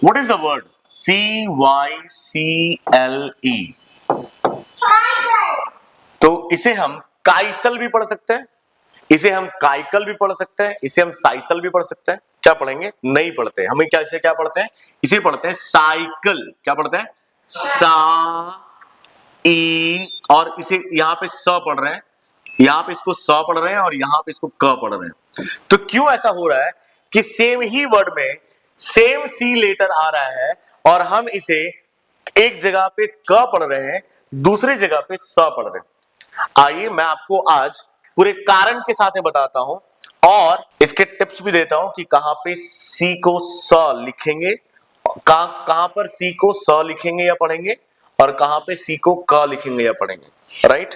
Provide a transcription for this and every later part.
What is the word? CYCLE. तो इसे हम काइसल भी पढ़ सकते हैं, इसे हम काइकल भी पढ़ सकते हैं, इसे हम साइसल भी पढ़ सकते हैं। क्या पढ़ेंगे? नहीं पढ़ते। हमें क्या इसे क्या पढ़ते हैं? इसे पढ़ते हैं साइकिल। क्या पढ़ते हैं? सा ई, और इसे यहां पे स पढ़ रहे हैं, यहां पे इसको स पढ़ रहे हैं और यहां पे इसको क पढ़ रहे हैं। तो क्यों ऐसा हो रहा है कि सेम ही वर्ड में सेम सी लेटर आ रहा है और हम इसे एक जगह पे क पढ़ रहे हैं, दूसरी जगह पे स पढ़ रहे हैं। आइए मैं आपको आज पूरे कारण के साथ में बताता हूं और इसके टिप्स भी देता हूं कि कहां पे सी को स लिखेंगे, कहां पर सी को स लिखेंगे या पढ़ेंगे, और कहां पे सी को क लिखेंगे या पढ़ेंगे। राइट,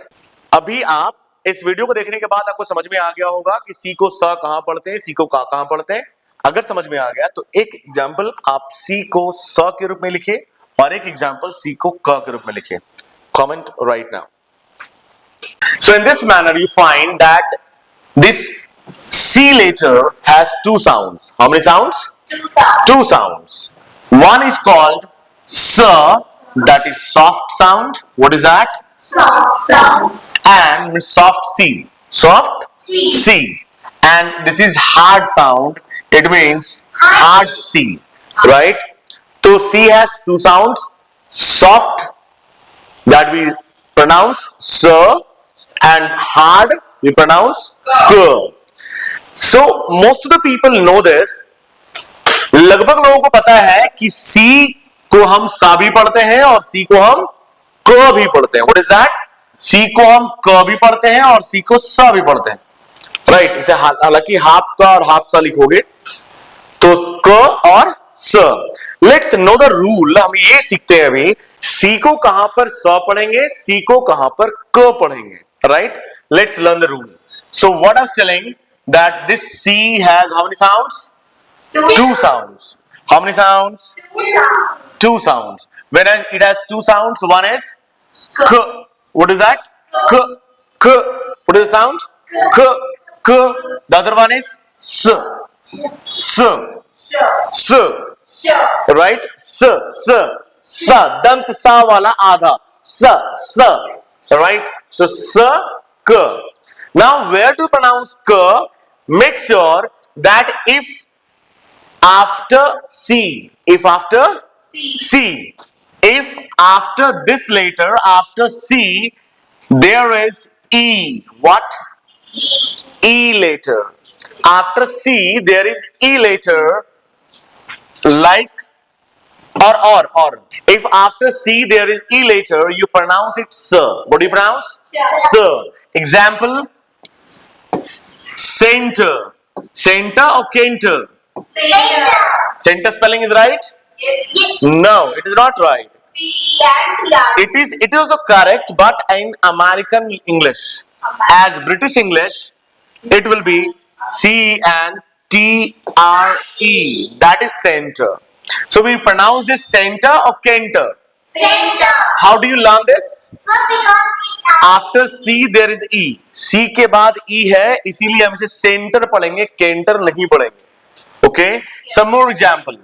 अभी आप इस वीडियो को देखने के बाद आपको समझ में आ गया होगा कि सी को स कहां पढ़ते हैं, सी को क कहां पढ़ते हैं। अगर समझ में आ गया तो एक एग्जाम्पल आप सी को स के रूप में लिखिए और एक एग्जाम्पल सी को क के रूप में लिखिए। Comment right now. So in this manner you find that this C letter has two sounds. How many sounds? Two sounds. One is called S, that is soft sound. What is that? Soft sound. And soft C. Soft C. And this is hard sound. It means hard C. Right? So C has two sounds. Soft, that we pronounce S, and hard we pronounce K. So most of the people know this. लगभग लोगों को पता है कि C को हम सा भी पढ़ते हैं और C को हम क भी पढ़ते हैं। What is that? C को हम क भी पढ़ते हैं और C को सा भी पढ़ते हैं। राइट, इसे हालांकि हाफ का और हाफ सा लिखोगे तो क और स। Let's know the rule. हम ये सीखते हैं अभी C को कहां पर स पढ़ेंगे, C को कहां पर क पढ़ेंगे। Right, let's learn the rule. So what I was telling that this C has how many sounds? Two sounds. How many sounds? Two sounds. When it has two sounds, one is K. What is that? K. K. What is the sound? K. K. The other one is S. S. S. Right? S. S. Sa. Dant sa wala आधा. Sa. Sa. Right? So S, K. Now where to pronounce K? Make sure that if after C, if after this letter, after C, there is E. What? E letter. After C, there is E letter, like or. If after C there is E letter, you pronounce it sir. What do you pronounce? Sir. Example: center. Center or canter? Center spelling is right? Yes. No, it is not right. It is also correct, but in American English. As British English, it will be CNTRE. That is center. So we pronounce this center or canter? Center. How do you learn this? Because After C there is E. C के बाद E है, इसीलिए हम इसे centre पढ़ेंगे, canter नहीं पढ़ेंगे. Okay? Some more example.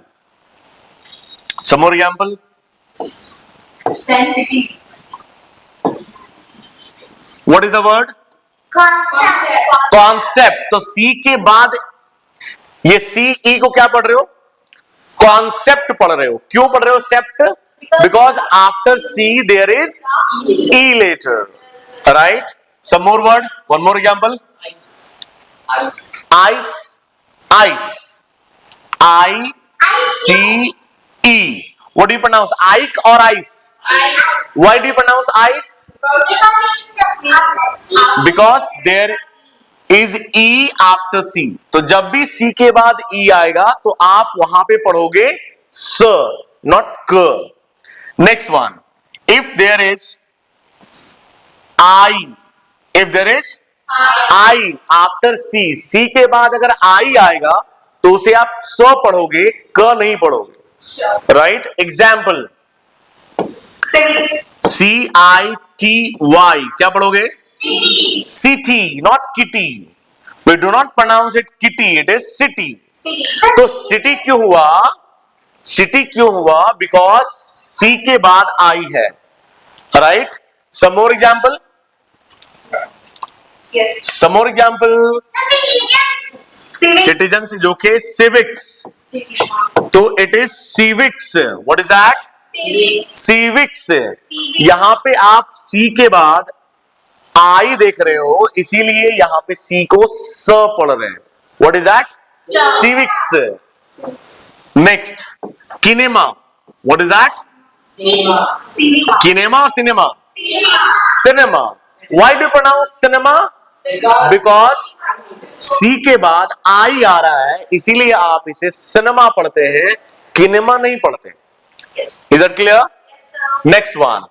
sensitive. What is the word? Concept. तो C के बाद ये C E को क्या पढ़ रहे हो? Concept पढ़ रहे हो. क्यों पढ़ रहे हो सेप्ट? Because after C there is E later. Right? Some more word. One more example. Ice. I-C-E. What do you pronounce? Ike or ice? Ice. Why do you pronounce ice? Because there is E after C. तो जब भी C के बाद E आएगा तो आप वहां पे पढ़ोगे sir, not k. Next one. If there is I after C, C के बाद अगर I आएगा तो उसे आप स पढ़ोगे, क नहीं पढ़ोगे. Right? Example. C-I-T-Y. क्या पढ़ोगे? City, not kitty. We do not pronounce it kitty. It is city. तो city क्यों हुआ? सिटी क्यों हुआ? बिकॉज सी के बाद आई है, right? Some more example, Yes. सम मोर एग्जाम्पल। Civic. सिटीजन जो के सिविक्स, तो it is civics. What is that? Civic. Civics. यहां पे आप सी के बाद आई देख रहे हो, इसीलिए यहां पे सी को स पढ़ रहे हैं। What is that? Civics. Next, kinema. What is that? Cinema. Kinema और cinema? Cinema. Cinema. Why do pronounce cinema? Because C के बाद आई आ रहा है, इसीलिए आप इसे सिनेमा पढ़ते हैं, किनेमा नहीं पढ़ते। Yes. Is that clear? Yes, sir. Next one,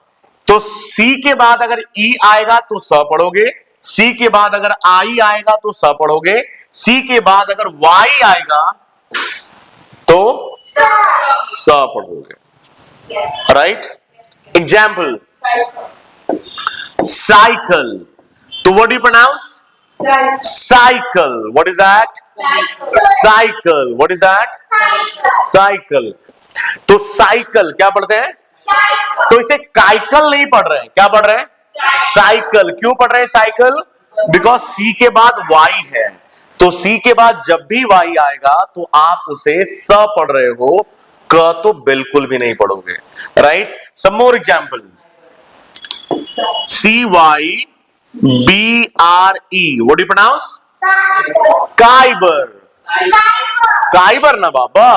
तो सी के बाद अगर ई आएगा तो स पढ़ोगे, सी के बाद अगर आई आएगा तो स पढ़ोगे, सी के बाद अगर वाई आएगा तो Sir. स पढ़ोगे, Yes. Right? Example, Cycle. Cycle. तो what do you pronounce? Cycle. Cycle. What is that? Cycle. Cycle. What is that? Cycle. Cycle. तो साइकिल क्या पढ़ते हैं? Cycle. तो इसे काइकल नहीं पढ़ रहे हैं, क्या पढ़ रहे हैं? साइकिल। क्यों पढ़ रहे हैं साइकिल? बिकॉज सी के बाद वाई है, तो सी के बाद जब भी वाई आएगा तो आप उसे स पढ़ रहे हो, क तो बिल्कुल भी नहीं पढ़ोगे, right? Some more example, C Y B E R. What do you pronounce? Cycle. काइबर। Cycle. काइबर ना बाबा।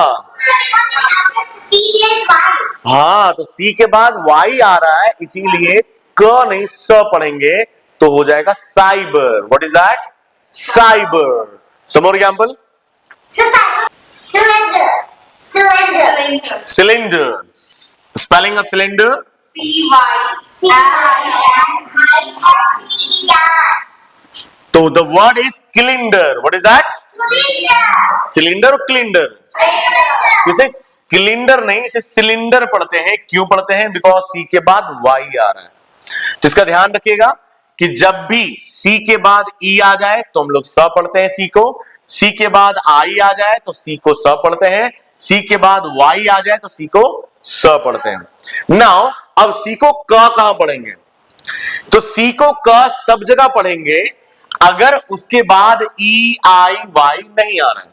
Serious one. हाँ, तो सी के बाद वाई आ रहा है, इसीलिए क नहीं स पढ़ेंगे, तो हो जाएगा cyber. What is that? Cyber. Some more example, Cylinder. Cylinder. Cylinder. Spelling of cylinder? तो the word is kylinder. What is that? Cylinder और क्लिंडर। इसे क्लिंडर नहीं, इसे सिलेंडर पढ़ते हैं। क्यों पढ़ते हैं? बिकॉज सी के बाद वाई आ रहा है। तो इसका ध्यान रखिएगा कि जब भी सी के बाद ई आ जाए तो हम लोग स पढ़ते हैं सी को, सी के बाद आई आ जाए तो सी को स पढ़ते हैं, सी के बाद वाई आ जाए तो सी को स पढ़ते हैं। नाउ अब सी को क कहां पढ़ेंगे? तो सी को क सब जगह पढ़ेंगे अगर उसके बाद ई आई वाई नहीं आ रहा है।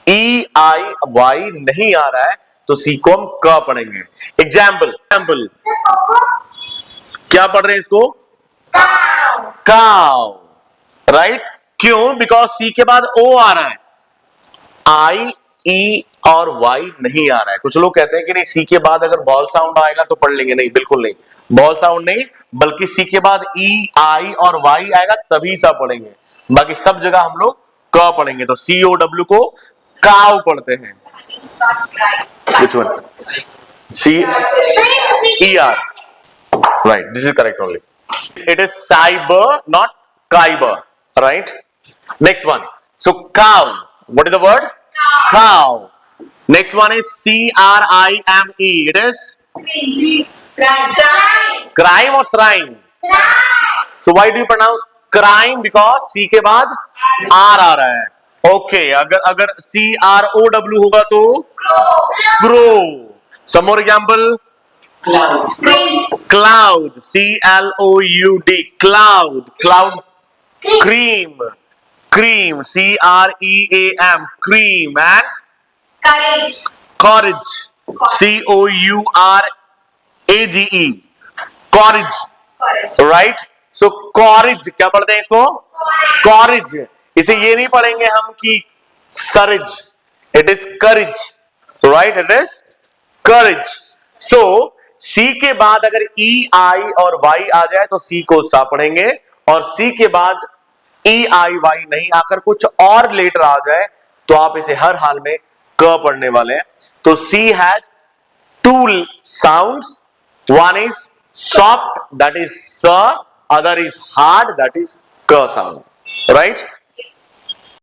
ई आई वाई नहीं आ रहा है तो सी को हम क पढ़ेंगे। एग्जाम्पल, क्या पढ़ रहे हैं इसको? Cow, right? क्यों? बिकॉज सी के बाद ओ आ रहा है, आई ई और वाई नहीं आ रहा है। कुछ लोग कहते हैं कि नहीं, सी के बाद अगर बॉल साउंड आएगा तो पढ़ लेंगे। नहीं, बिल्कुल नहीं, बॉल साउंड नहीं, बल्कि सी के बाद ई आई और वाई आएगा तभी सा पढ़ेंगे। बाकी सब जगह हम लोग क पढ़ेंगे। तो सी ओ डब्ल्यू को काउ पढ़ते हैं। Which one? C E R. Right. This is correct only. It is cyber, not kyber. Right. Next one. So cow. What is the word? Cow. Next one is C-R-I-M-E. It is crime or shrine. So why do you pronounce crime? Because C के बाद R आ रहा है। Okay. अगर C-R-O-W होगा तो crow. Some more example. Cloud. C-L-O-U-D. Cloud. Cloud. Cream. Cream. C-R-E-A-M. Cream. And courage. C-O-U-R-A-G-E. Courage. Right? So courage. क्या पढ़ते हैं इसको? Courage. इसे ये नहीं पढ़ेंगे हम कि courage. It is courage. Right? It is courage. So C के बाद अगर E, I और Y आ जाए तो C को सा पढ़ेंगे, और C के बाद E, I, Y नहीं आकर कुछ और लेटर आ जाए तो आप इसे हर हाल में क पढ़ने वाले हैं। तो C has two sounds. One is soft, that is sa, other is hard, that is ka sound. Right?